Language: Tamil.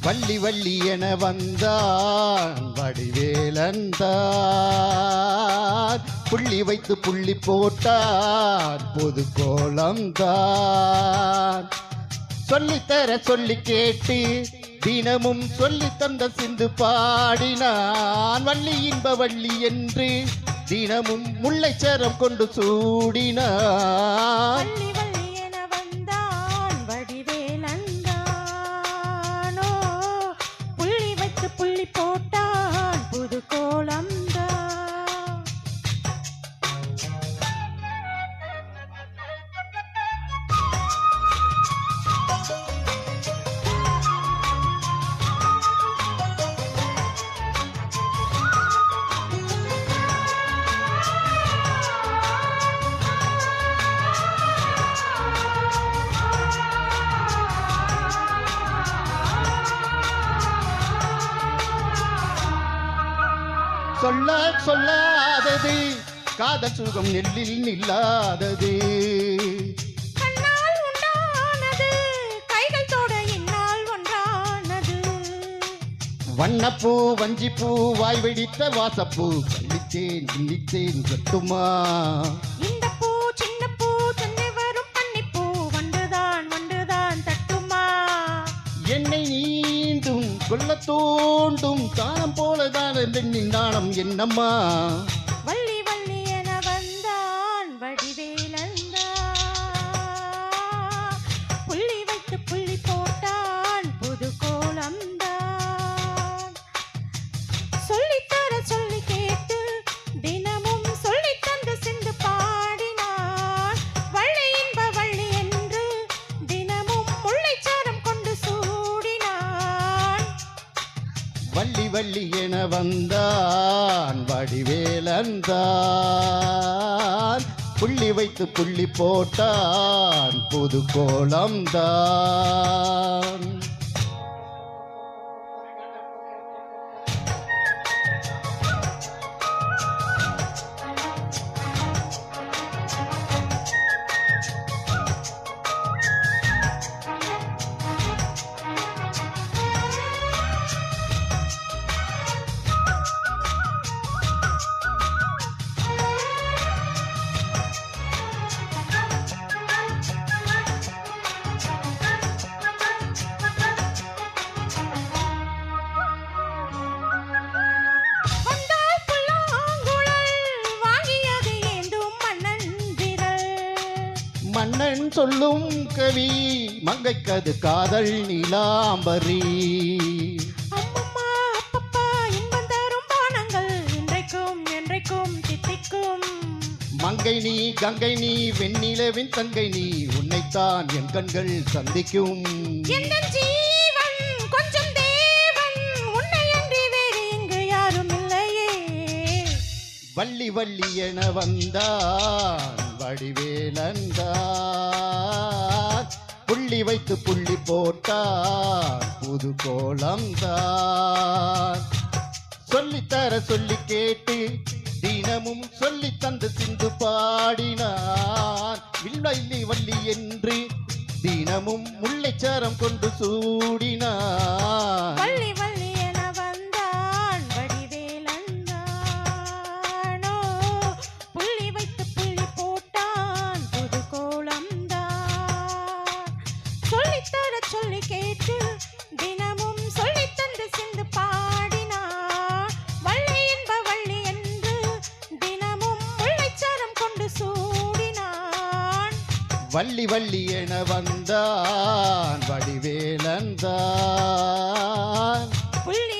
வள்ளி வள்ளி என வந்தான் வடிவேலந்தான். புள்ளி வைத்து புள்ளி போட்டான் பொது கோலம்தான். சொல்லித்தர சொல்லி கேட்டு தினமும் சொல்லி தந்த சிந்து பாடினான். வள்ளி இன்ப வள்ளி என்று தினமும் முல்லைச்சரம் கொண்டு சூடினான். சொல்ல சொல்லாதது காதல் சுகம் நெல்லில் நில்லாதது. கண்ணால் உண்டானது கைகள் தொட என்னால் ஒன்றானது. வண்ணப்பூ வஞ்சிப்பூ வாய் வெடித்த வாசப்பூ கள்ளித்தேன் கிள்ளித்தேன் கட்டுமா. இந்த பூ சின்ன பூ தென்னை வரும் கன்னிப்பூ வண்டுதான் வண்டுதான் தட்டுமா. என்னை நீந்தும் கொல்ல தோண்டும் தானம் போலதான் பெண்ணின் நாணம் என்னம்மா. வள்ளி வள்ளி என வந்தான் வடிவேலந்தான். புள்ளி வைத்து புள்ளி போட்டான் புது கோலம்தான். சொல்லித்தர சொல்லி கேட்டு தினமும் சொல்லி தந்து சிந்து பாடினான். வள்ளி இன்ப வள்ளி என்று தினமும் முல்லைச்சாரம் கொண்டு சூடினான். வள்ளி வள்ளி என வந்தான் வடிவேலந்தான். புள்ளி வைத்து புள்ளி போட்டான் புது கோலம்தான். மன்னன் சொல்லும் கவி மங்கைக்கது காதல் நீலாம்பரி. அம்மம்மா அப்பப்பா இன்பம் தரும் பானங்கள் இன்றைக்கும் என்றைக்கும் தித்திக்கும். மங்கை நீ கங்கை நீ வெண்ணிலவின் தங்கை நீ உன்னைத்தான் என் கண்கள் சந்திக்கும். எந்தன் ஜீவன் கொஞ்சம் தேவன் உன்னை அன்றி வேறு இங்கு யாரும் இல்லையே. வள்ளி வள்ளி என வந்தான் வடிவேலந்தான். புள்ளி வைத்து புள்ளி போட்டான் புது கோலம்தான். சொல்லித்தர சொல்லி கேட்டு தினமும் சொல்லி தந்து சிந்து பாடினான். வில்லி வள்ளி என்று தினமும் முல்லைச்சாரம் கொண்டு சூடினான். வள்ளி வள்ளி என வந்தான் வடிவேலந்தானோ. புள்ளி வைத்து புள்ளி போட்டான் புது கோலம்தான். சொல்லித்தர சொல்லி கேட்டு தினமும் சொல்லி தந்து சிந்து பாடினான். வள்ளி என்ப வள்ளி என்று தினமும் முல்லைச்சாரம் கொண்டு சூடினான். வள்ளி வள்ளி என வந்தான் வடிவேலந்தான். புள்ளி